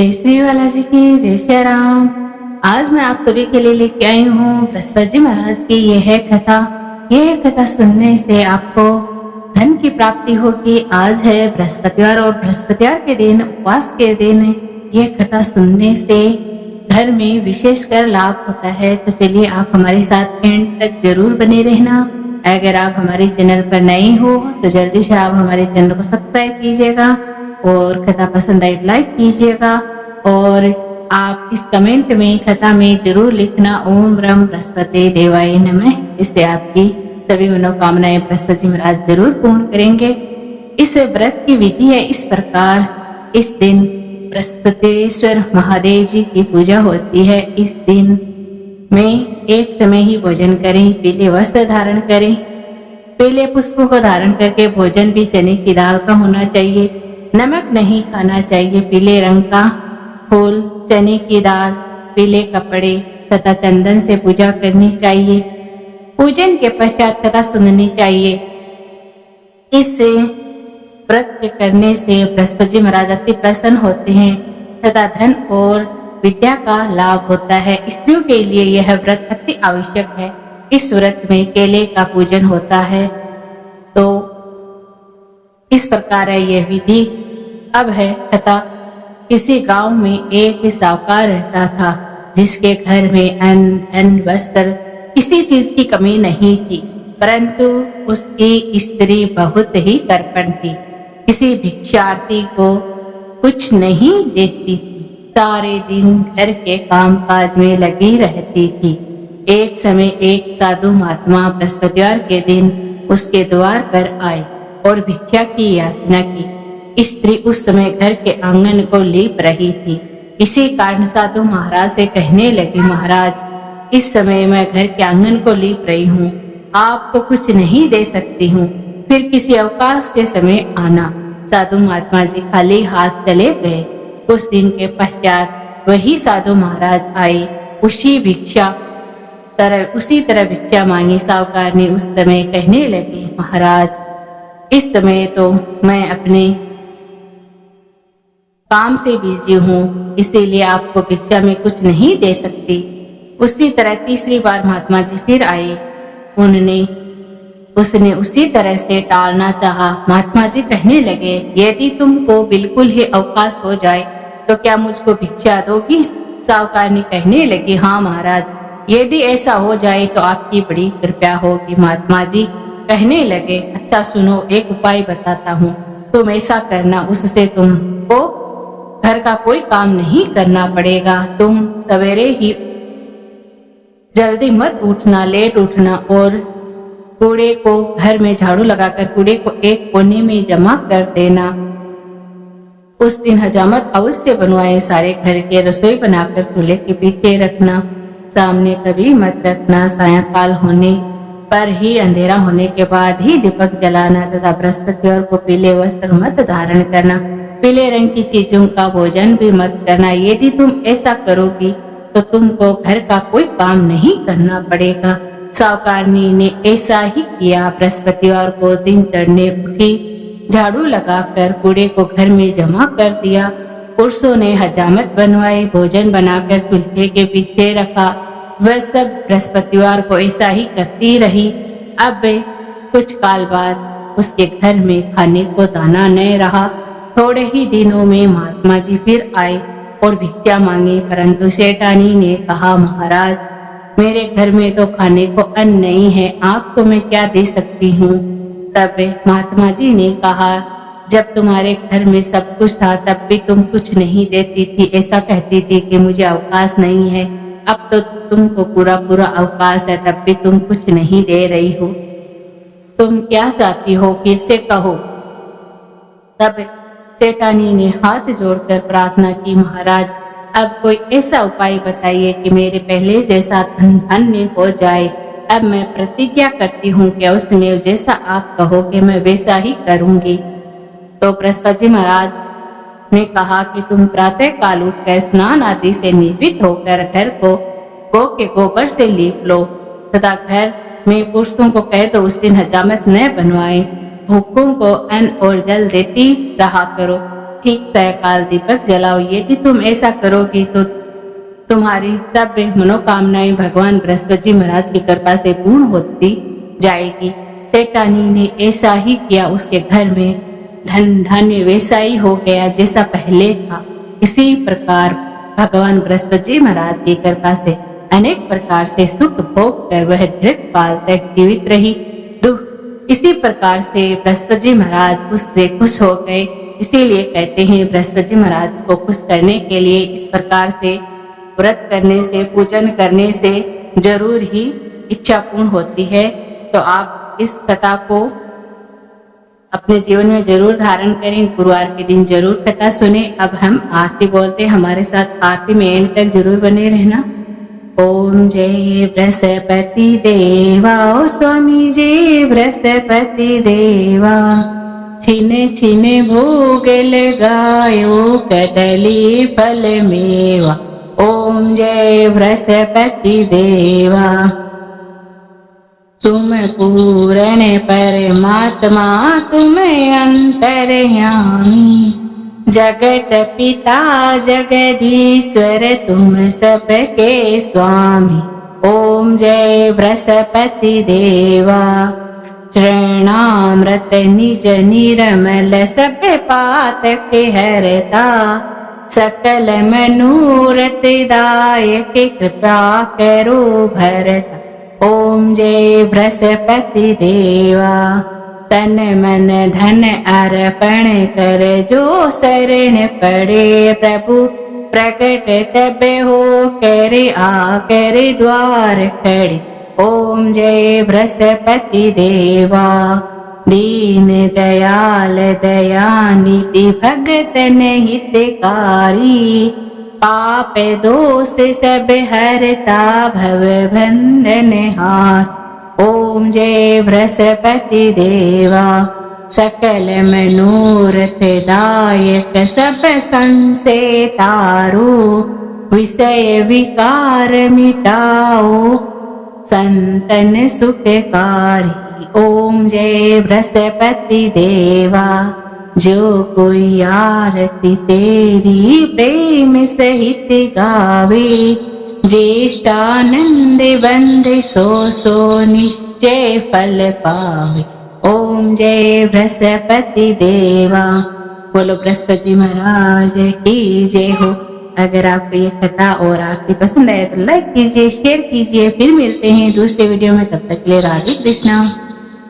जय श्री बालाजी की जय श्री राम। आज मैं आप सभी के लिए लेके आई हूँ बृहस्पति जी महाराज की यह कथा। यह कथा सुनने से आपको धन की प्राप्ति होगी। आज है बृहस्पतिवार और बृहस्पतिवार के दिन उपवास के दिन यह कथा सुनने से घर में विशेषकर लाभ होता है। तो चलिए आप हमारे साथ एंड तक जरूर बने रहना। अगर आप हमारे चैनल पर नए हो तो जल्दी से आप हमारे चैनल को सब्सक्राइब कीजिएगा और कथा पसंद आई लाइक कीजिएगा। और आप इस कमेंट में कथा में जरूर लिखना ओम ब्रह्म बृहस्पति देवाय नमः। इससे आपकी सभी मनोकामनाएं बृहस्पति महाराज जरूर पूर्ण करेंगे। इस व्रत की विधि है इस प्रकार। इस दिन बृहस्पतिश्वर महादेव जी की पूजा होती है। इस दिन में एक समय ही भोजन करें, पीले वस्त्र धारण करें, पीले पुष्पों को धारण करके भोजन भी चने की दाल का होना चाहिए। नमक नहीं खाना चाहिए। पीले रंग का फूल, चने की दाल, पीले कपड़े तथा चंदन से पूजा करनी चाहिए। पूजन के पश्चात कथा सुननी चाहिए। इससे व्रत करने से बृहस्पति महाराज अति प्रसन्न होते हैं तथा धन और विद्या का लाभ होता है। स्त्रियों के लिए यह व्रत अति आवश्यक है। इस व्रत में केले का पूजन होता है। तो इस प्रकार है यह विधि। अब है कथा। किसी गांव में एक साहूकार रहता था जिसके घर में अन्न वस्त्र किसी चीज की कमी नहीं थी, परंतु उसकी स्त्री बहुत ही कृपण थी। किसी भिक्षार्थी को कुछ नहीं देती थी। सारे दिन घर के कामकाज में लगी रहती थी। एक समय एक साधु महात्मा बृहस्पतिवार के दिन उसके द्वार पर आए और भिक्षा की याचना की। स्त्री उस समय घर के आंगन को लीप रही थी। इसी कारण साधु महाराज से कहने लगी, महाराज, इस समय मैं घर के आंगन को लीप रही हूँ, आपको कुछ नहीं दे सकती हूँ, फिर किसी अवकाश के समय आना। साधु महात्मा जी खाली हाथ चले गए। कुछ दिन के पश्चात वही साधु महाराज आए। उसी तरह भिक्षा मांगी। साहूकार ने उस समय कहने लगे, महाराज, इस समय तो मैं अपने काम से बिजी हूँ, इसीलिए आपको भिक्षा में कुछ नहीं दे सकती। उसी तरह तीसरी बार महात्मा जी फिर आए। उसने उसी तरह से टालना चाहा। महात्मा जी कहने लगे, यदि तुमको बिल्कुल ही अवकाश हो जाए तो क्या मुझको भिक्षा दोगी? साहूकार ने कहने लगे, हाँ महाराज, यदि ऐसा हो जाए तो आपकी बड़ी कृपा होगी। महात्मा जी कहने लगे, अच्छा सुनो, एक उपाय बताता हूँ, तुम ऐसा करना, उससे तुमको घर का कोई काम नहीं करना पड़ेगा। तुम सवेरे ही जल्दी मत उठना, लेट उठना और कूड़े को घर में झाड़ू लगाकर कूड़े को एक कोने में जमा कर देना। उस दिन हजामत अवश्य बनवाए। सारे घर के रसोई बनाकर चूल्हे के पीछे रखना, सामने कभी मत रखना। सायंकाल होने पर ही, अंधेरा होने के बाद ही दीपक जलाना तथा बृहस्पतिवार को पीले वस्त्र मत धारण करना। पीले रंग की चीजों का भोजन भी मत करना। यदि तुम ऐसा करोगी तो तुमको घर का कोई काम नहीं करना पड़ेगा। साहूकारनी ने ऐसा ही किया। बृहस्पतिवार को दिन चढ़ने उठी, झाड़ू लगाकर कूड़े को घर में जमा कर दिया। पुरुषों ने हजामत बनवाई, भोजन बनाकर चूल्हे के पीछे रखा। वह सब बृहस्पतिवार को ऐसा ही करती रही। अब कुछ काल बाद उसके घर में खाने को दाना न रहा। थोड़े ही दिनों में महात्मा जी फिर आए और भिक्षा मांगी, परंतु सेठानी ने कहा, महाराज, मेरे घर में तो खाने को अन्न नहीं है, आपको मैं क्या दे सकती हूँ? तब महात्मा जी ने कहा, जब तुम्हारे घर में सब कुछ था तब भी तुम कुछ नहीं देती थी, ऐसा कहती थी कि मुझे अवकाश नहीं है। अब तो तुमको पूरा पूरा अवकाश है, तब भी तुम कुछ नहीं दे रही हो। तुम क्या चाहती हो, फिर से कहो। तब सेठानी ने हाथ जोड़कर प्रार्थना की, महाराज, अब कोई ऐसा उपाय बताइए कि मेरे पहले जैसा धन धन्य हो जाए। अब मैं प्रतिज्ञा करती हूँ कि उसमें जैसा आप कहोगे मैं वैसा ही करूँगी। तो बृहस्पति महाराज ने कहा कि तुम प्रातः काल उठकर स्नान आदि से निवृत्त होकर घर को गौ के गोबर से लीप लो तथा घर में पुरुषों को कह दो उस दिन हजामत न बनवाए। भूखों को अन्न और जल देती रहा करो। ठीक सैकाल दीपक जलाओ। यदि तुम ऐसा करोगी तो तुम्हारी सब मनोकामनाएं भगवान बृहस्पति जी महाराज की कृपा से पूर्ण होती जाएगी। सेठानी ने ऐसा ही किया। उसके घर में धन धान्य वैसा ही हो गया जैसा पहले था। इसी प्रकार भगवान बृहस्पति जी महाराज की कृपा से अनेक प्रकार से सुख भोग कर वह दीर्घकाल तक जीवित रही। इसी प्रकार से बृहस्पति जी महाराज उससे खुश हो गए। इसीलिए कहते हैं बृहस्पति जी महाराज को खुश करने के लिए इस प्रकार से व्रत करने से, पूजन करने से जरूर ही इच्छा पूर्ण होती है। तो आप इस कथा को अपने जीवन में जरूर धारण करें। गुरुवार के दिन जरूर कथा सुने। अब हम आरती बोलते हैं, हमारे साथ आरती में एंड तक जरूर बने रहना। ओम जय बृहस्पति देवा, ओ स्वामी जय बृहस्पति देवा, छीने छीने भोग लगायो कदली फल मेवा। ओम जय बृहस्पति देवा, तुम पूर्ण परमात्मा, तुम अंतर्यामी, जगत पिता जगदीश्वर, तुम सबके स्वामी। ओम जय बृहस्पति देवा, चरणामृत निज निर्मल, सब पातक हरता, सकल मनोरथ दायक, कृपा करो भरता। ओम जय बृहस्पति देवा, तन मन धन अर्पण कर जो शरण पड़े, प्रभु प्रकट तब हो कर आकर द्वार खड़े। ओम जय बृहस्पति देवा, दीन दयाल दयानिधि, भगतन हितकारी, पाप दोष सब हरता, भव बंधन हार। ओम जय बृहस्पति देवा, सकल मनोरथ दायक, सब संशय तारो, विषय विकार मिटाओ, संतन सुखकारी। ओम जय बृहस्पति देवा, जो कोई आरती तेरी प्रेम सहित गावे, ज्येष्ठानंद बंद सो सो निश्चय फल पावे। ओम जय बृहस्पति देवा। बोलो बृहस्पति जी महाराज की जय हो। अगर आपको ये कथा और आरती पसंद आए तो लाइक कीजिए, शेयर कीजिए। फिर मिलते हैं दूसरे वीडियो में, तब तक के लिए राधे कृष्णा।